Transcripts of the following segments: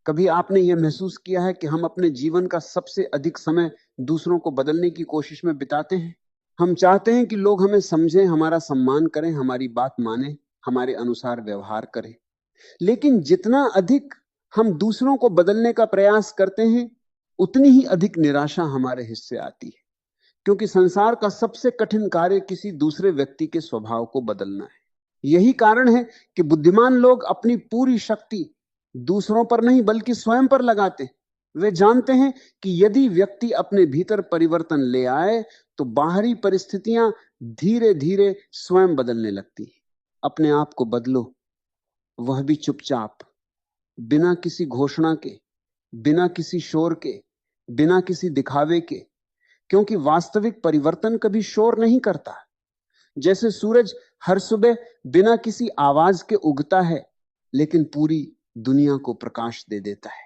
कभी आपने यह महसूस किया है कि हम अपने जीवन का सबसे अधिक समय दूसरों को बदलने की कोशिश में बिताते हैं? हम चाहते हैं कि लोग हमें समझें, हमारा सम्मान करें, हमारी बात मानें, हमारे अनुसार व्यवहार करें। लेकिन जितना अधिक हम दूसरों को बदलने का प्रयास करते हैं, उतनी ही अधिक निराशा हमारे हिस्से आती है, क्योंकि संसार का सबसे कठिन कार्य किसी दूसरे व्यक्ति के स्वभाव को बदलना है। यही कारण है कि बुद्धिमान लोग अपनी पूरी शक्ति दूसरों पर नहीं बल्कि स्वयं पर लगाते हैं। वे जानते हैं कि यदि व्यक्ति अपने भीतर परिवर्तन ले आए तो बाहरी परिस्थितियां धीरे धीरे स्वयं बदलने लगती हैं। अपने आप को बदलो, वह भी चुपचाप, बिना किसी घोषणा के, बिना किसी शोर के, बिना किसी दिखावे के, क्योंकि वास्तविक परिवर्तन कभी शोर नहीं करता। जैसे सूरज हर सुबह बिना किसी आवाज के उगता है लेकिन पूरी दुनिया को प्रकाश दे देता है,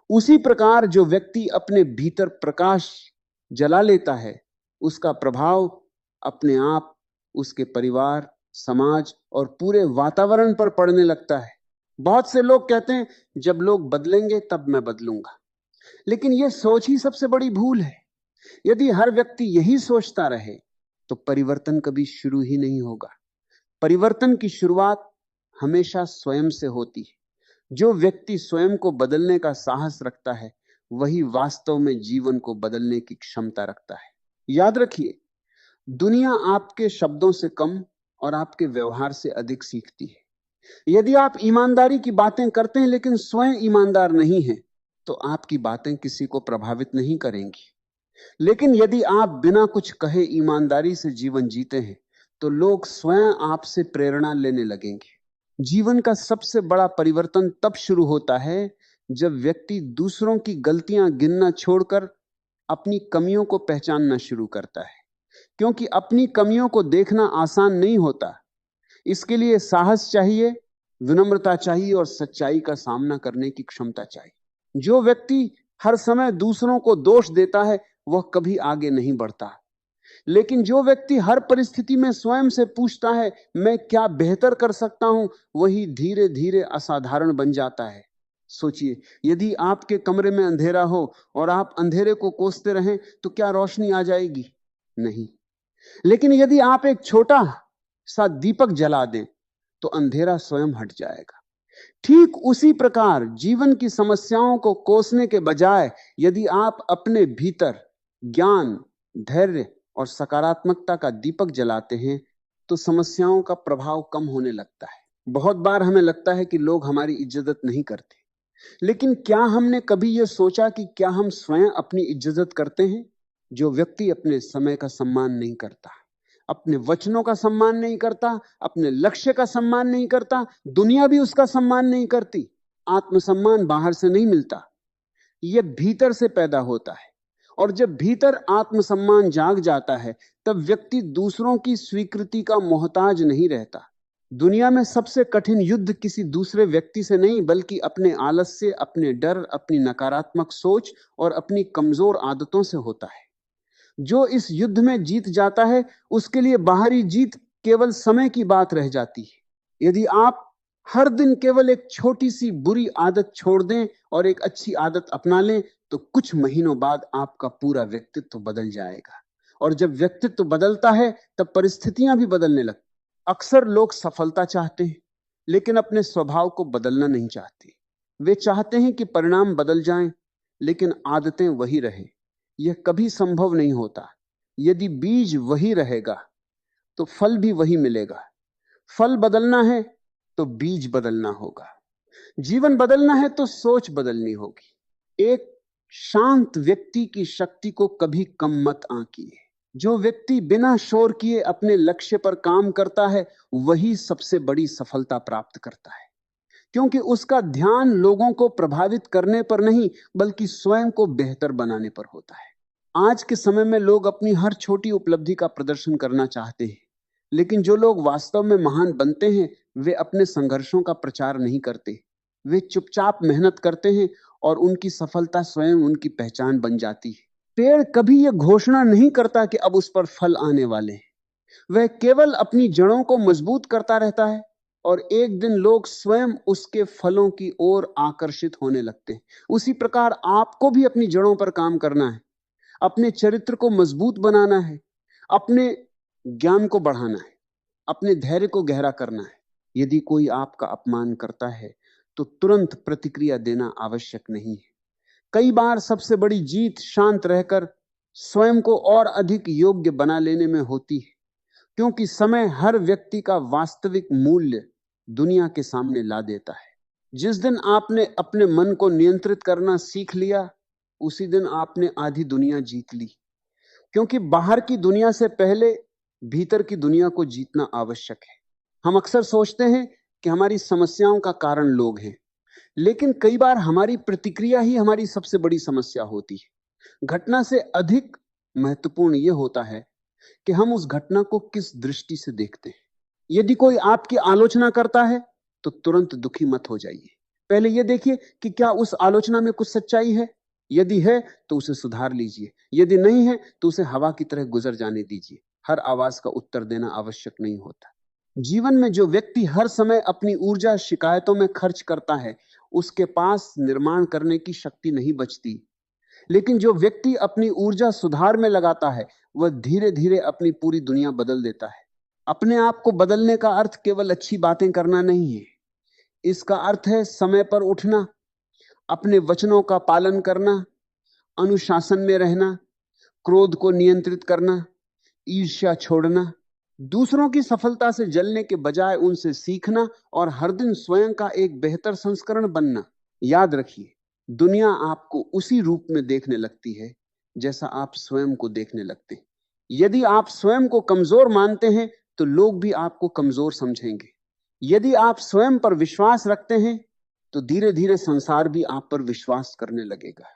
उसी प्रकार जो व्यक्ति अपने भीतर प्रकाश जला लेता है, उसका प्रभाव अपने आप, उसके परिवार, समाज और पूरे वातावरण पर पड़ने लगता है। बहुत से लोग कहते हैं जब लोग बदलेंगे तब मैं बदलूंगा, लेकिन यह सोच ही सबसे बड़ी भूल है। यदि हर व्यक्ति यही सोचता रहे तो परिवर्तन कभी शुरू ही नहीं होगा। परिवर्तन की शुरुआत हमेशा स्वयं से होती है। जो व्यक्ति स्वयं को बदलने का साहस रखता है, वही वास्तव में जीवन को बदलने की क्षमता रखता है। याद रखिए, दुनिया आपके शब्दों से कम और आपके व्यवहार से अधिक सीखती है। यदि आप ईमानदारी की बातें करते हैं लेकिन स्वयं ईमानदार नहीं हैं, तो आपकी बातें किसी को प्रभावित नहीं करेंगी। लेकिन यदि आप बिना कुछ कहे ईमानदारी से जीवन जीते हैं, तो लोग स्वयं आपसे प्रेरणा लेने लगेंगे। जीवन का सबसे बड़ा परिवर्तन तब शुरू होता है जब व्यक्ति दूसरों की गलतियां गिनना छोड़कर अपनी कमियों को पहचानना शुरू करता है, क्योंकि अपनी कमियों को देखना आसान नहीं होता। इसके लिए साहस चाहिए, विनम्रता चाहिए और सच्चाई का सामना करने की क्षमता चाहिए। जो व्यक्ति हर समय दूसरों को दोष देता है, वह कभी आगे नहीं बढ़ता। लेकिन जो व्यक्ति हर परिस्थिति में स्वयं से पूछता है मैं क्या बेहतर कर सकता हूं, वही धीरे धीरे असाधारण बन जाता है। सोचिए, यदि आपके कमरे में अंधेरा हो और आप अंधेरे को कोसते रहें तो क्या रोशनी आ जाएगी? नहीं। लेकिन यदि आप एक छोटा सा दीपक जला दें तो अंधेरा स्वयं हट जाएगा। ठीक उसी प्रकार जीवन की समस्याओं को कोसने के बजाय यदि आप अपने भीतर ज्ञान, धैर्य और सकारात्मकता का दीपक जलाते हैं तो समस्याओं का प्रभाव कम होने लगता है। बहुत बार हमें लगता है कि लोग हमारी इज्जत नहीं करते, लेकिन क्या हमने कभी यह सोचा कि क्या हम स्वयं अपनी इज्जत करते हैं? जो व्यक्ति अपने समय का सम्मान नहीं करता, अपने वचनों का सम्मान नहीं करता, अपने लक्ष्य का सम्मान नहीं करता, दुनिया भी उसका सम्मान नहीं करती। आत्मसम्मान बाहर से नहीं मिलता, यह भीतर से पैदा होता है। और जब भीतर आत्मसम्मान जाग जाता है, तब व्यक्ति दूसरों की स्वीकृति का मोहताज नहीं रहता। दुनिया में सबसे कठिन युद्ध किसी दूसरे व्यक्ति से नहीं, बल्कि अपने आलस्य, अपने डर, अपनी नकारात्मक सोच और अपनी कमजोर आदतों से होता है। जो इस युद्ध में जीत जाता है, उसके लिए बाहरी जीत केवल समय की बात रह जाती है। यदि आप हर दिन केवल एक छोटी सी बुरी आदत छोड़ दें और एक अच्छी आदत अपना लें, तो कुछ महीनों बाद आपका पूरा व्यक्तित्व बदल जाएगा। और जब व्यक्तित्व बदलता है, तब परिस्थितियां भी बदलने लगती। अक्सर लोग सफलता चाहते हैं, लेकिन अपने स्वभाव को बदलना नहीं चाहते। वे चाहते हैं कि परिणाम बदल जाएं, लेकिन आदतें वही रहे। यह कभी संभव नहीं होता। यदि बीज वही रहेगा तो फल भी वही मिलेगा। फल बदलना है तो बीज बदलना होगा। जीवन बदलना है तो सोच बदलनी होगी। एक शांत व्यक्ति की शक्ति को कभी कम मत आंकिए। जो व्यक्ति बिना शोर किए अपने लक्ष्य पर काम करता है, वही सबसे बड़ी सफलता प्राप्त करता है, क्योंकि उसका ध्यान लोगों को प्रभावित करने पर नहीं, बल्कि स्वयं को बेहतर बनाने पर होता है। आज के समय में लोग अपनी हर छोटी उपलब्धि का प्रदर्शन करना चाहते हैं, लेकिन जो लोग वास्तव में महान बनते हैं, वे अपने संघर्षों का प्रचार नहीं करते। वे चुपचाप मेहनत करते हैं और उनकी सफलता स्वयं उनकी पहचान बन जाती है। पेड़ कभी यह घोषणा नहीं करता कि अब उस पर फल आने वाले हैं। वह केवल अपनी जड़ों को मजबूत करता रहता है और एक दिन लोग स्वयं उसके फलों की ओर आकर्षित होने लगते हैं। उसी प्रकार आपको भी अपनी जड़ों पर काम करना है, अपने चरित्र को मजबूत बनाना है, अपने ज्ञान को बढ़ाना है, अपने धैर्य को गहरा करना है। यदि कोई आपका अपमान करता है तो तुरंत प्रतिक्रिया देना आवश्यक नहीं है। कई बार सबसे बड़ी जीत शांत रहकर स्वयं को और अधिक योग्य बना लेने में होती है, क्योंकि समय हर व्यक्ति का वास्तविक मूल्य दुनिया के सामने ला देता है। जिस दिन आपने अपने मन को नियंत्रित करना सीख लिया, उसी दिन आपने आधी दुनिया जीत ली, क्योंकि बाहर की दुनिया से पहले भीतर की दुनिया को जीतना आवश्यक है। हम अक्सर सोचते हैं कि हमारी समस्याओं का कारण लोग हैं, लेकिन कई बार हमारी प्रतिक्रिया ही हमारी सबसे बड़ी समस्या होती है। घटना से अधिक महत्वपूर्ण यह होता है कि हम उस घटना को किस दृष्टि से देखते हैं। यदि कोई आपकी आलोचना करता है तो तुरंत दुखी मत हो जाइए। पहले यह देखिए कि क्या उस आलोचना में कुछ सच्चाई है। यदि है तो उसे सुधार लीजिए, यदि नहीं है तो उसे हवा की तरह गुजर जाने दीजिए। हर आवाज का उत्तर देना आवश्यक नहीं होता। जीवन में जो व्यक्ति हर समय अपनी ऊर्जा शिकायतों में खर्च करता है, उसके पास निर्माण करने की शक्ति नहीं बचती। लेकिन जो व्यक्ति अपनी ऊर्जा सुधार में लगाता है, वह धीरे धीरे अपनी पूरी दुनिया बदल देता है। अपने आप को बदलने का अर्थ केवल अच्छी बातें करना नहीं है। इसका अर्थ है समय पर उठना, अपने वचनों का पालन करना, अनुशासन में रहना, क्रोध को नियंत्रित करना, ईर्ष्या छोड़ना, दूसरों की सफलता से जलने के बजाय उनसे सीखना और हर दिन स्वयं का एक बेहतर संस्करण बनना। याद रखिए, दुनिया आपको उसी रूप में देखने लगती है जैसा आप स्वयं को देखने लगते हैं। यदि आप स्वयं को कमजोर मानते हैं तो लोग भी आपको कमजोर समझेंगे। यदि आप स्वयं पर विश्वास रखते हैं तो धीरे धीरे संसार भी आप पर विश्वास करने लगेगा।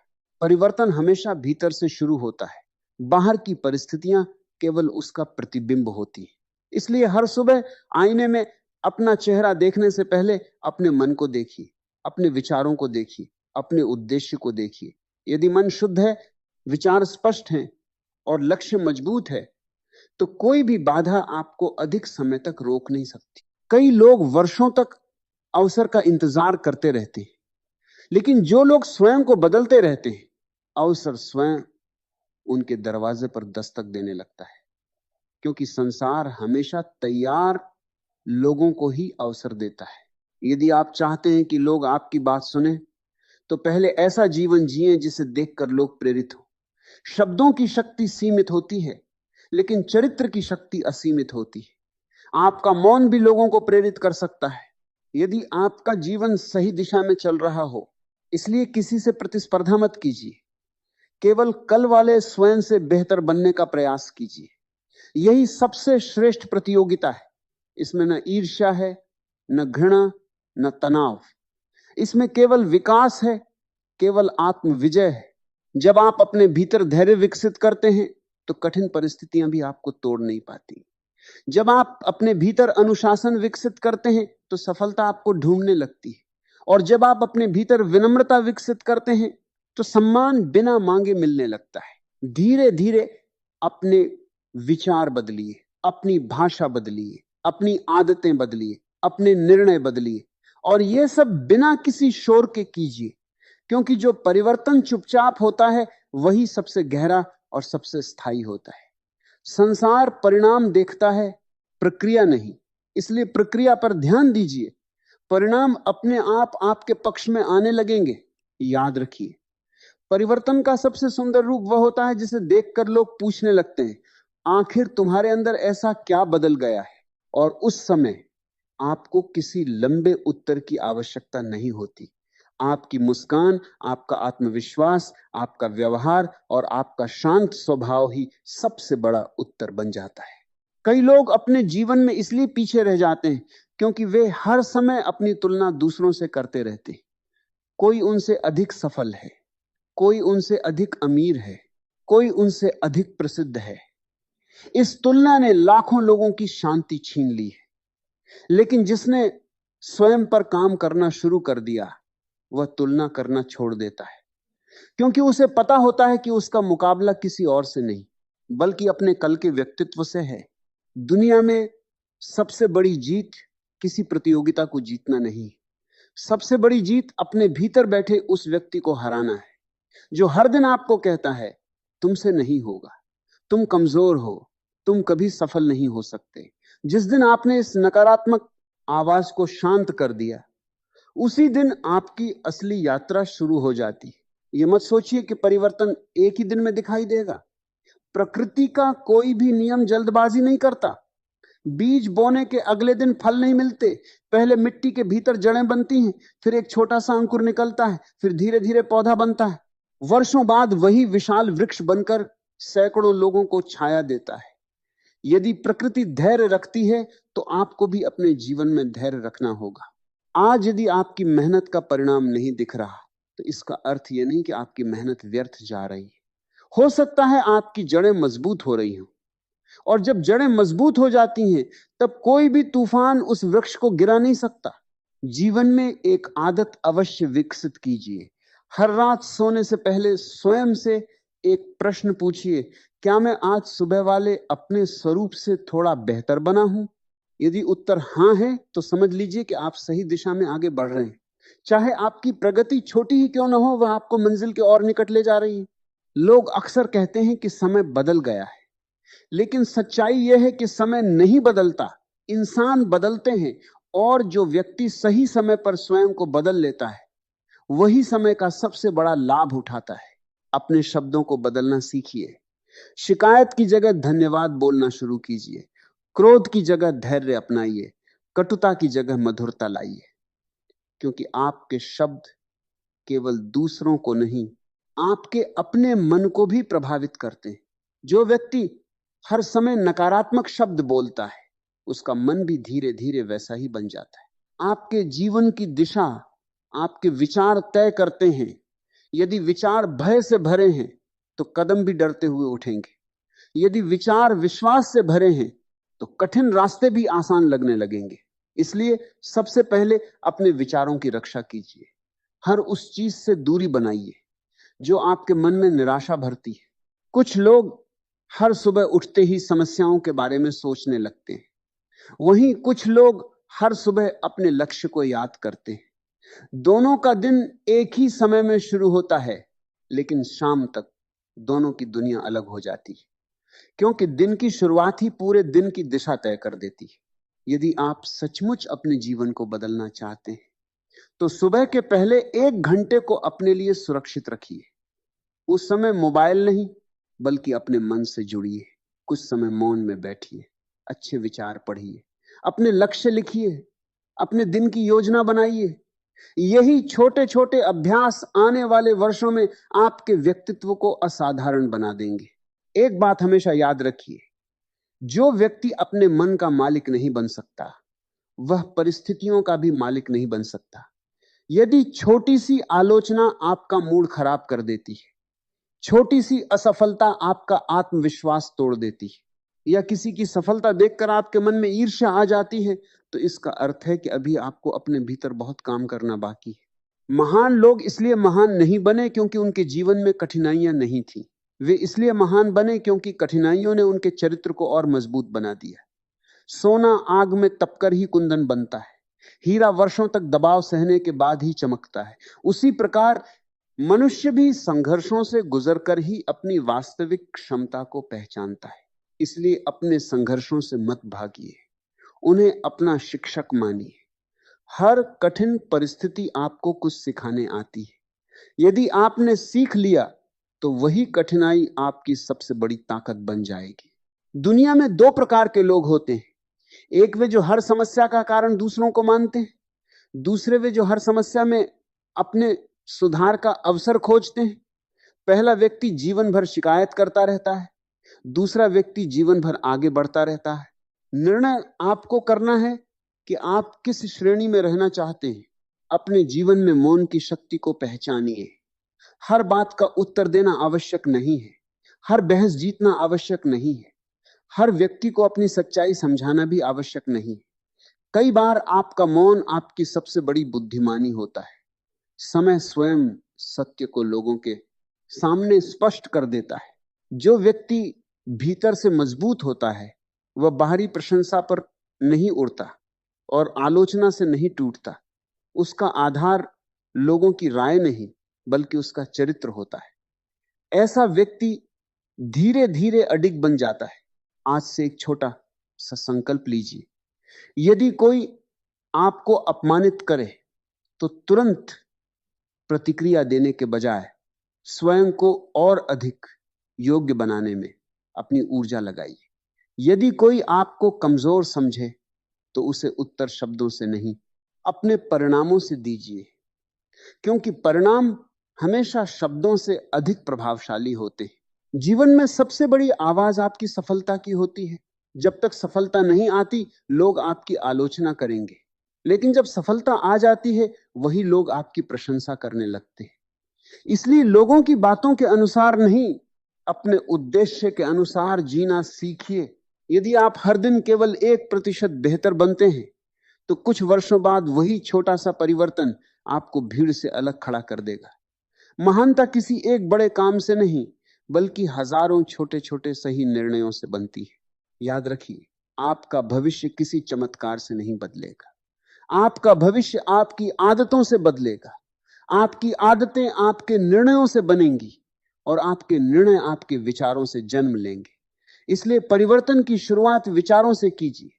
परिवर्तन हमेशा भीतर से शुरू होता है, बाहर की परिस्थितियां केवल उसका प्रतिबिंब होती है। इसलिए हर सुबह आईने में अपना चेहरा देखने से पहले अपने मन को देखिए, अपने विचारों को देखिए, अपने उद्देश्य को देखिए। यदि मन शुद्ध है, विचार स्पष्ट हैं और लक्ष्य मजबूत है, तो कोई भी बाधा आपको अधिक समय तक रोक नहीं सकती। कई लोग वर्षों तक अवसर का इंतजार करते रहते हैं, लेकिन जो लोग स्वयं को बदलते रहते हैं, अवसर स्वयं उनके दरवाजे पर दस्तक देने लगता है। क्योंकि संसार हमेशा तैयार लोगों को ही अवसर देता है। यदि आप चाहते हैं कि लोग आपकी बात सुने, तो पहले ऐसा जीवन जिए जिसे देखकर लोग प्रेरित हो। शब्दों की शक्ति सीमित होती है, लेकिन चरित्र की शक्ति असीमित होती है। आपका मौन भी लोगों को प्रेरित कर सकता है, यदि आपका जीवन सही दिशा में चल रहा हो। इसलिए किसी से प्रतिस्पर्धा मत कीजिए, केवल कल वाले स्वयं से बेहतर बनने का प्रयास कीजिए। यही सबसे श्रेष्ठ प्रतियोगिता है। इसमें न ईर्ष्या है, न घृणा, न तनाव। इसमें केवल विकास है, केवल आत्म विजय है। जब आप अपने भीतर धैर्य विकसित करते हैं तो कठिन परिस्थितियां भी आपको तोड़ नहीं पाती। जब आप अपने भीतर अनुशासन विकसित करते हैं तो सफलता आपको ढूंढने लगती है। और जब आप अपने भीतर विनम्रता विकसित करते हैं तो सम्मान बिना मांगे मिलने लगता है। धीरे धीरे अपने विचार बदलिए, अपनी भाषा बदलिए, अपनी आदतें बदलिए, अपने निर्णय बदलिए, और यह सब बिना किसी शोर के कीजिए। क्योंकि जो परिवर्तन चुपचाप होता है वही सबसे गहरा और सबसे स्थायी होता है। संसार परिणाम देखता है, प्रक्रिया नहीं। इसलिए प्रक्रिया पर ध्यान दीजिए, परिणाम अपने आप आपके पक्ष में आने लगेंगे। याद रखिए, परिवर्तन का सबसे सुंदर रूप वह होता है जिसे देखकर लोग पूछने लगते हैं, आखिर तुम्हारे अंदर ऐसा क्या बदल गया है। और उस समय आपको किसी लंबे उत्तर की आवश्यकता नहीं होती। आपकी मुस्कान, आपका आत्मविश्वास, आपका व्यवहार और आपका शांत स्वभाव ही सबसे बड़ा उत्तर बन जाता है। कई लोग अपने जीवन में इसलिए पीछे रह जाते हैं क्योंकि वे हर समय अपनी तुलना दूसरों से करते रहते हैं। कोई उनसे अधिक सफल है, कोई उनसे अधिक अमीर है, कोई उनसे अधिक प्रसिद्ध है। इस तुलना ने लाखों लोगों की शांति छीन ली है। लेकिन जिसने स्वयं पर काम करना शुरू कर दिया, वह तुलना करना छोड़ देता है, क्योंकि उसे पता होता है कि उसका मुकाबला किसी और से नहीं बल्कि अपने कल के व्यक्तित्व से है। दुनिया में सबसे बड़ी जीत किसी प्रतियोगिता को जीतना नहीं। सबसे बड़ी जीत अपने भीतर बैठे उस व्यक्ति को हराना है जो हर दिन आपको कहता है तुमसे नहीं होगा, तुम कमजोर हो, तुम कभी सफल नहीं हो सकते। जिस दिन आपने इस नकारात्मक आवाज को शांत कर दिया, उसी दिन आपकी असली यात्रा शुरू हो जाती है। ये मत सोचिए कि परिवर्तन एक ही दिन में दिखाई देगा। प्रकृति का कोई भी नियम जल्दबाजी नहीं करता। बीज बोने के अगले दिन फल नहीं मिलते। पहले मिट्टी के भीतर जड़ें बनती हैं, फिर एक छोटा सा अंकुर निकलता है, फिर धीरे धीरे पौधा बनता है। वर्षों बाद वही विशाल वृक्ष बनकर सैकड़ों लोगों को छाया देता है। यदि प्रकृति धैर्य रखती है तो आपको भी अपने जीवन में धैर्य रखना होगा। आज यदि आपकी मेहनत का परिणाम नहीं दिख रहा तो इसका अर्थ यह नहीं कि आपकी मेहनत व्यर्थ जा रही है। हो सकता है आपकी जड़ें मजबूत हो रही हो, और जब जड़ें मजबूत हो जाती हैं तब कोई भी तूफान उस वृक्ष को गिरा नहीं सकता। जीवन में एक आदत अवश्य विकसित कीजिए। हर रात सोने से पहले स्वयं से एक प्रश्न पूछिए, क्या मैं आज सुबह वाले अपने स्वरूप से थोड़ा बेहतर बना हूं? यदि उत्तर हां है तो समझ लीजिए कि आप सही दिशा में आगे बढ़ रहे हैं। चाहे आपकी प्रगति छोटी ही क्यों ना हो, वह आपको मंजिल के और निकट ले जा रही है। लोग अक्सर कहते हैं कि समय बदल गया है, लेकिन सच्चाई यह है कि समय नहीं बदलता, इंसान बदलते हैं। और जो व्यक्ति सही समय पर स्वयं को बदल लेता है वही समय का सबसे बड़ा लाभ उठाता है। अपने शब्दों को बदलना सीखिए। शिकायत की जगह धन्यवाद बोलना शुरू कीजिए। क्रोध की जगह धैर्य अपनाइए। कटुता की जगह मधुरता लाइए, क्योंकि आपके शब्द केवल दूसरों को नहीं, आपके अपने मन को भी प्रभावित करते हैं। जो व्यक्ति हर समय नकारात्मक शब्द बोलता है उसका मन भी धीरे धीरे वैसा ही बन जाता है। आपके जीवन की दिशा आपके विचार तय करते हैं। यदि विचार भय से भरे हैं तो कदम भी डरते हुए उठेंगे। यदि विचार विश्वास से भरे हैं तो कठिन रास्ते भी आसान लगने लगेंगे। इसलिए सबसे पहले अपने विचारों की रक्षा कीजिए। हर उस चीज से दूरी बनाइए जो आपके मन में निराशा भरती है। कुछ लोग हर सुबह उठते ही समस्याओं के बारे में सोचने लगते हैं, वहीं कुछ लोग हर सुबह अपने लक्ष्य को याद करते हैं। दोनों का दिन एक ही समय में शुरू होता है, लेकिन शाम तक दोनों की दुनिया अलग हो जाती है, क्योंकि दिन की शुरुआत ही पूरे दिन की दिशा तय कर देती है। यदि आप सचमुच अपने जीवन को बदलना चाहते हैं तो सुबह के पहले 1 घंटे को अपने लिए सुरक्षित रखिए। उस समय मोबाइल नहीं बल्कि अपने मन से जुड़िए। कुछ समय मौन में बैठिए, अच्छे विचार पढ़िए, अपने लक्ष्य लिखिए, अपने दिन की योजना बनाइए। यही छोटे छोटे अभ्यास आने वाले वर्षों में आपके व्यक्तित्व को असाधारण बना देंगे। एक बात हमेशा याद रखिए, जो व्यक्ति अपने मन का मालिक नहीं बन सकता वह परिस्थितियों का भी मालिक नहीं बन सकता। यदि छोटी सी आलोचना आपका मूड खराब कर देती है, छोटी सी असफलता आपका आत्मविश्वास तोड़ देती है, या किसी की सफलता देखकर आपके मन में ईर्ष्या आ जाती है, तो इसका अर्थ है कि अभी आपको अपने भीतर बहुत काम करना बाकी है। महान लोग इसलिए महान नहीं बने क्योंकि उनके जीवन में कठिनाइयां नहीं थी। वे इसलिए महान बने क्योंकि कठिनाइयों ने उनके चरित्र को और मजबूत बना दिया। सोना आग में तपकर ही कुंदन बनता है, हीरा वर्षों तक दबाव सहने के बाद ही चमकता है। उसी प्रकार मनुष्य भी संघर्षों से गुजरकर ही अपनी वास्तविक क्षमता को पहचानता है। इसलिए अपने संघर्षों से मत भागिए, उन्हें अपना शिक्षक मानिए। हर कठिन परिस्थिति आपको कुछ सिखाने आती है। यदि आपने सीख लिया तो वही कठिनाई आपकी सबसे बड़ी ताकत बन जाएगी। दुनिया में 2 प्रकार के लोग होते हैं। एक वे जो हर समस्या का कारण दूसरों को मानते हैं, दूसरे वे जो हर समस्या में अपने सुधार का अवसर खोजते हैं। पहला व्यक्ति जीवन भर शिकायत करता रहता है, दूसरा व्यक्ति जीवन भर आगे बढ़ता रहता है। निर्णय आपको करना है कि आप किस श्रेणी में रहना चाहते हैं। अपने जीवन में मौन की शक्ति को पहचानिए। हर बात का उत्तर देना आवश्यक नहीं है, हर बहस जीतना आवश्यक नहीं है, हर व्यक्ति को अपनी सच्चाई समझाना भी आवश्यक नहीं। कई बार आपका मौन आपकी सबसे बड़ी बुद्धिमानी होता है। समय स्वयं सत्य को लोगों के सामने स्पष्ट कर देता है। जो व्यक्ति भीतर से मजबूत होता है वह बाहरी प्रशंसा पर नहीं उड़ता, और आलोचना से नहीं टूटता। उसका आधार लोगों की राय नहीं, बल्कि उसका चरित्र होता है। ऐसा व्यक्ति धीरे धीरे अडिग बन जाता है। आज से एक छोटा सा संकल्प लीजिए। यदि कोई आपको अपमानित करे तो तुरंत प्रतिक्रिया देने के बजाय स्वयं को और अधिक योग्य बनाने में अपनी ऊर्जा लगाइए। यदि कोई आपको कमजोर समझे तो उसे उत्तर शब्दों से नहीं, अपने परिणामों से दीजिए, क्योंकि परिणाम हमेशा शब्दों से अधिक प्रभावशाली होते हैं। जीवन में सबसे बड़ी आवाज आपकी सफलता की होती है। जब तक सफलता नहीं आती, लोग आपकी आलोचना करेंगे, लेकिन जब सफलता आ जाती है, वही लोग आपकी प्रशंसा करने लगते हैं। इसलिए लोगों की बातों के अनुसार नहीं, अपने उद्देश्य के अनुसार जीना सीखिए। यदि आप हर दिन केवल 1% बेहतर बनते हैं, तो कुछ वर्षों बाद वही छोटा सा परिवर्तन आपको भीड़ से अलग खड़ा कर देगा। महानता किसी एक बड़े काम से नहीं, बल्कि हजारों छोटे छोटे सही निर्णयों से बनती है। याद रखिए, आपका भविष्य किसी चमत्कार से नहीं बदलेगा। आपका भविष्य आपकी आदतों से बदलेगा। आपकी आदतें आपके निर्णयों से बनेंगी और आपके निर्णय आपके विचारों से जन्म लेंगे। इसलिए परिवर्तन की शुरुआत विचारों से कीजिए।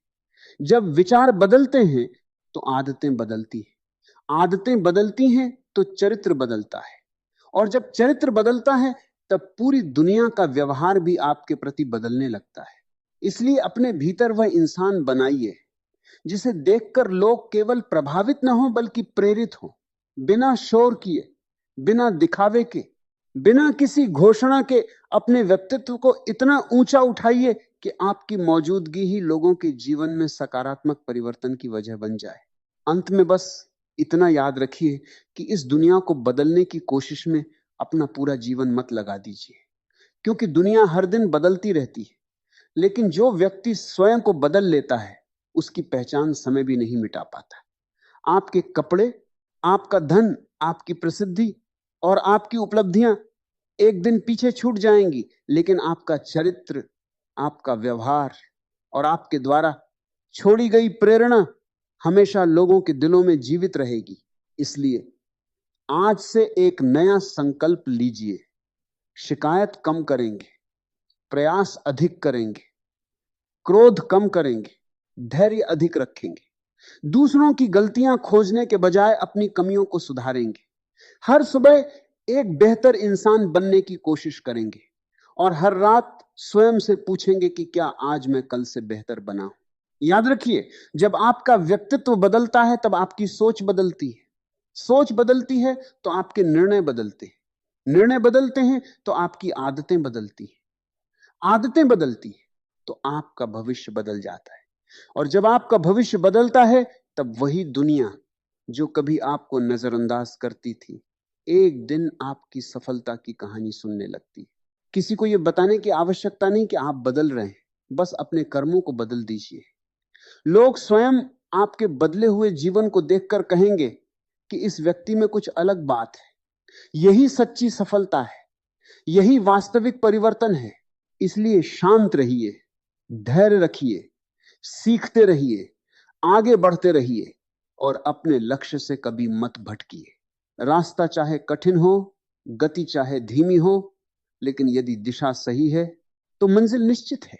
जब विचार बदलते हैं तो आदतें बदलती हैं, आदतें बदलती हैं तो चरित्र बदलता है, और जब चरित्र बदलता है तब पूरी दुनिया का व्यवहार भी आपके प्रति बदलने लगता है। इसलिए अपने भीतर वह इंसान बनाइए जिसे देखकर लोग केवल प्रभावित न हो, बल्कि प्रेरित हो। बिना शोर किए, बिना दिखावे के, बिना किसी घोषणा के अपने व्यक्तित्व को इतना ऊंचा उठाइए कि आपकी मौजूदगी ही लोगों के जीवन में सकारात्मक परिवर्तन की वजह बन जाए। अंत में बस इतना याद रखिए कि इस दुनिया को बदलने की कोशिश में अपना पूरा जीवन मत लगा दीजिए, क्योंकि दुनिया हर दिन बदलती रहती है। लेकिन जो व्यक्ति स्वयं को बदल लेता है, उसकी पहचान समय भी नहीं मिटा पाता। आपके कपड़े, आपका धन, आपकी प्रसिद्धि और आपकी उपलब्धियां एक दिन पीछे छूट जाएंगी, लेकिन आपका चरित्र, आपका व्यवहार और आपके द्वारा छोड़ी गई प्रेरणा हमेशा लोगों के दिलों में जीवित रहेगी। इसलिए आज से एक नया संकल्प लीजिए। शिकायत कम करेंगे, प्रयास अधिक करेंगे, क्रोध कम करेंगे, धैर्य अधिक रखेंगे, दूसरों की गलतियां खोजने के बजाय अपनी कमियों को सुधारेंगे। हर सुबह एक बेहतर इंसान बनने की कोशिश करेंगे और हर रात स्वयं से पूछेंगे कि क्या आज मैं कल से बेहतर बना हूं। याद रखिए, जब आपका व्यक्तित्व बदलता है तब आपकी सोच बदलती है, सोच बदलती है तो आपके निर्णय बदलते हैं, निर्णय बदलते हैं तो आपकी आदतें बदलती हैं, आदतें बदलती हैं तो आपका भविष्य बदल जाता है। और जब आपका भविष्य बदलता है, तब वही दुनिया जो कभी आपको नजरअंदाज करती थी, एक दिन आपकी सफलता की कहानी सुनने लगती है। किसी को यह बताने की आवश्यकता नहीं कि आप बदल रहे हैं, बस अपने कर्मों को बदल दीजिए। लोग स्वयं आपके बदले हुए जीवन को देखकर कहेंगे कि इस व्यक्ति में कुछ अलग बात है। यही सच्ची सफलता है, यही वास्तविक परिवर्तन है। इसलिए शांत रहिए, धैर्य रखिए, सीखते रहिए, आगे बढ़ते रहिए और अपने लक्ष्य से कभी मत भटकिए। रास्ता चाहे कठिन हो, गति चाहे धीमी हो, लेकिन यदि दिशा सही है तो मंजिल निश्चित है।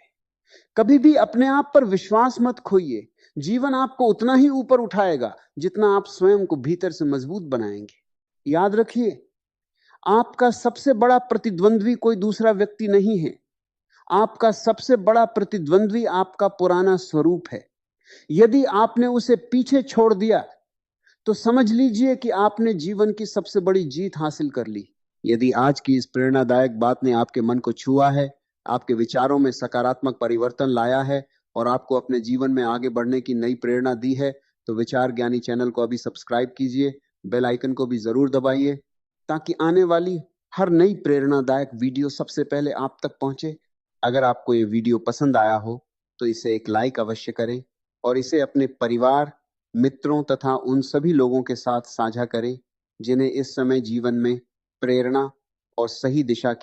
कभी भी अपने आप पर विश्वास मत खोइए। जीवन आपको उतना ही ऊपर उठाएगा जितना आप स्वयं को भीतर से मजबूत बनाएंगे। याद रखिए, आपका सबसे बड़ा प्रतिद्वंद्वी कोई दूसरा व्यक्ति नहीं है। आपका सबसे बड़ा प्रतिद्वंद्वी आपका पुराना स्वरूप है। यदि आपने उसे पीछे छोड़ दिया तो समझ लीजिए कि आपने जीवन की सबसे बड़ी जीत हासिल कर ली। यदि आज की इस प्रेरणादायक बात ने आपके मन को छुआ है, आपके विचारों में सकारात्मक परिवर्तन लाया है और आपको अपने जीवन में आगे बढ़ने की नई प्रेरणा दी है, तो विचार ज्ञानी चैनल को अभी सब्सक्राइब कीजिए, बेल आइकन को भी जरूर दबाइए, ताकि आने वाली हर नई प्रेरणादायक वीडियो सबसे पहले आप तक पहुंचे। अगर आपको ये वीडियो पसंद आया हो तो इसे एक लाइक अवश्य करें और इसे अपने परिवार, मित्रों तथा उन सभी लोगों के साथ साझा करें जिन्हें इस समय जीवन में प्रेरणा और सही दिशा